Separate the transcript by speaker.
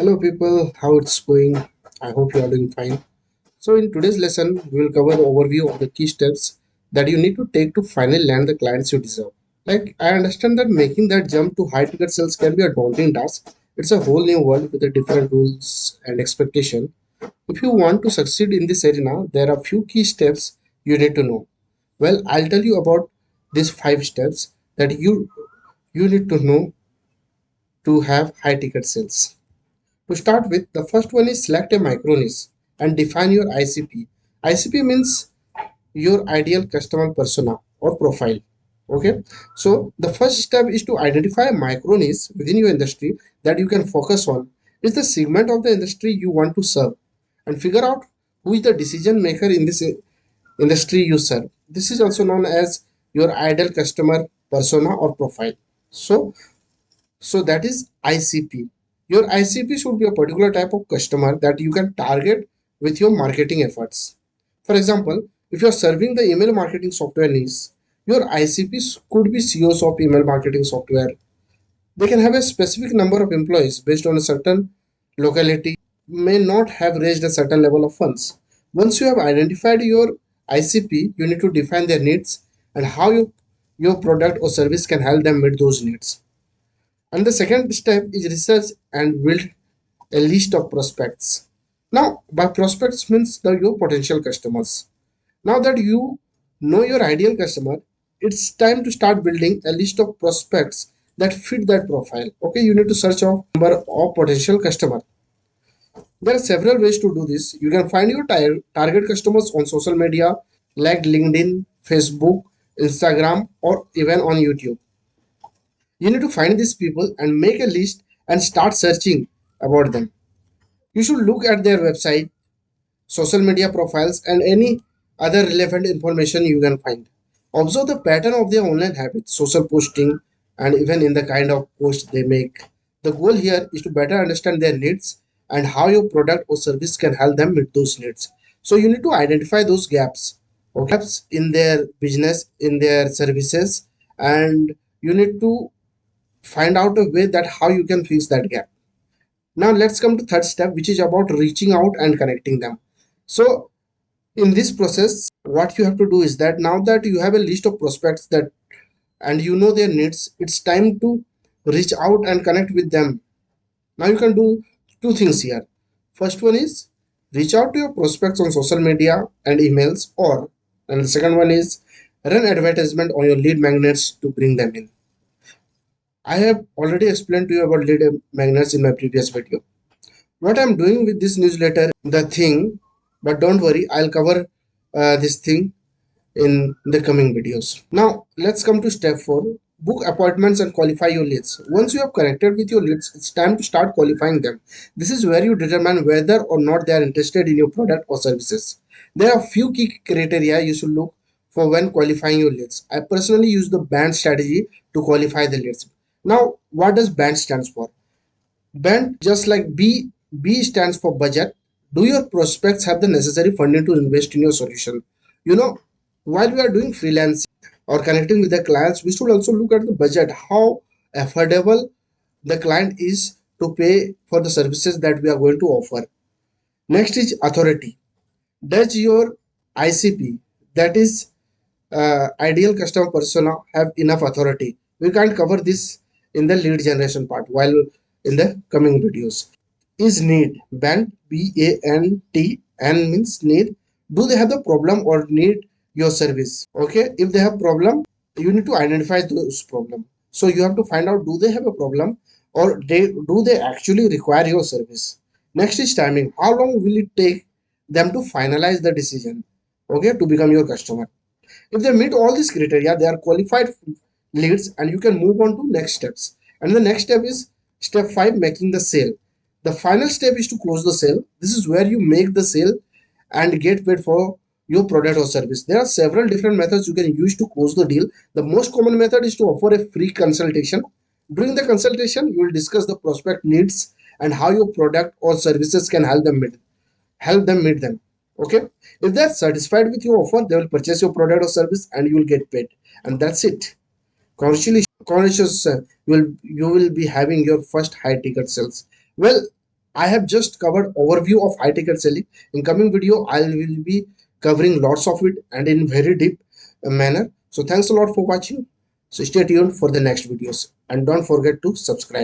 Speaker 1: Hello people, how it's going? I hope you are doing fine. So in today's lesson, we will cover the overview of the key steps that you need to take to finally land the clients you deserve. Like I understand that making that jump to high ticket sales can be a daunting task. It's a whole new world with the different rules and expectation. If you want to succeed in this arena, there are few key steps you need to know. Well, I'll tell you about these 5 steps that you need to know to have high ticket sales. To start with, the first one is select a micro niche and define your ICP. ICP means your ideal customer persona or profile. Okay, so the first step is to identify a micro niche within your industry that you can focus on. Is the segment of the industry you want to serve, and figure out who is the decision maker in this industry you serve. This is also known as your ideal customer persona or profile. So that is ICP. Your ICP should be a particular type of customer that you can target with your marketing efforts. For example, if you are serving the email marketing software niche, your ICPs could be CEOs of email marketing software. They can have a specific number of employees based on a certain locality, may not have raised a certain level of funds. Once you have identified your ICP, you need to define their needs and how your product or service can help them meet those needs. And the second step is research and build a list of prospects. Now, by prospects means your potential customers. Now that you know your ideal customer, it's time to start building a list of prospects that fit that profile. Okay, you need to search of number of potential customer. There are several ways to do this. You can find your target customers on social media like LinkedIn, Facebook, Instagram, or even on YouTube. You need to find these people and make a list and start searching about them. You should look at their website, social media profiles, and any other relevant information you can find. Observe the pattern of their online habits, social posting, and even in the kind of post they make. The goal here is to better understand their needs and how your product or service can help them meet those needs. So you need to identify those gaps, okay, gaps in their business, in their services, and you need to find out a way that how you can fix that gap. Now let's come to third step, which is about reaching out and connecting them. So in this process, what you have to do is that now that you have a list of prospects that and you know their needs, it's time to reach out and connect with them. Now you can do two things here. First one is reach out to your prospects on social media and emails, or and the second one is run advertisement on your lead magnets to bring them in. I have already explained to you about lead magnets in my previous video. What I'm doing with this newsletter, the thing, but don't worry, I'll cover this thing in the coming videos. Now, let's come to step 4. Book appointments and qualify your leads. Once you have connected with your leads, it's time to start qualifying them. This is where you determine whether or not they are interested in your product or services. There are few key criteria you should look for when qualifying your leads. I personally use the BAND strategy to qualify the leads. Now, what does BAND stands for? BAND, just like B stands for budget. Do your prospects have the necessary funding to invest in your solution? You know, while we are doing freelancing or connecting with the clients, we should also look at the budget, how affordable the client is to pay for the services that we are going to offer. Next is authority. Does your ICP, that is ideal customer persona, have enough authority? We can't cover this in the lead generation part while in the coming videos. Is need, band, BANT, and means need. Do they have the problem or need your service? Okay, if they have problem, you need to identify those problem. So you have to find out, do they have a problem, or do they actually require your service? Next is timing. How long will it take them to finalize the decision, okay, to become your customer? If they meet all these criteria, they are qualified leads, and you can move on to next steps. And the next step is step 5, making the sale. The final step is to close the sale. This is where you make the sale and get paid for your product or service. There are several different methods you can use to close the deal. The most common method is to offer a free consultation. During the consultation, you will discuss the prospect needs and how your product or services can help them meet them. Okay, if they're satisfied with your offer, they will purchase your product or service and you will get paid, and that's it. Congratulations, you will be having your first high ticket sales. Well, I have just covered overview of high ticket selling. In coming video, I will be covering lots of it and in very deep manner. So thanks a lot for watching. So stay tuned for the next videos and don't forget to subscribe.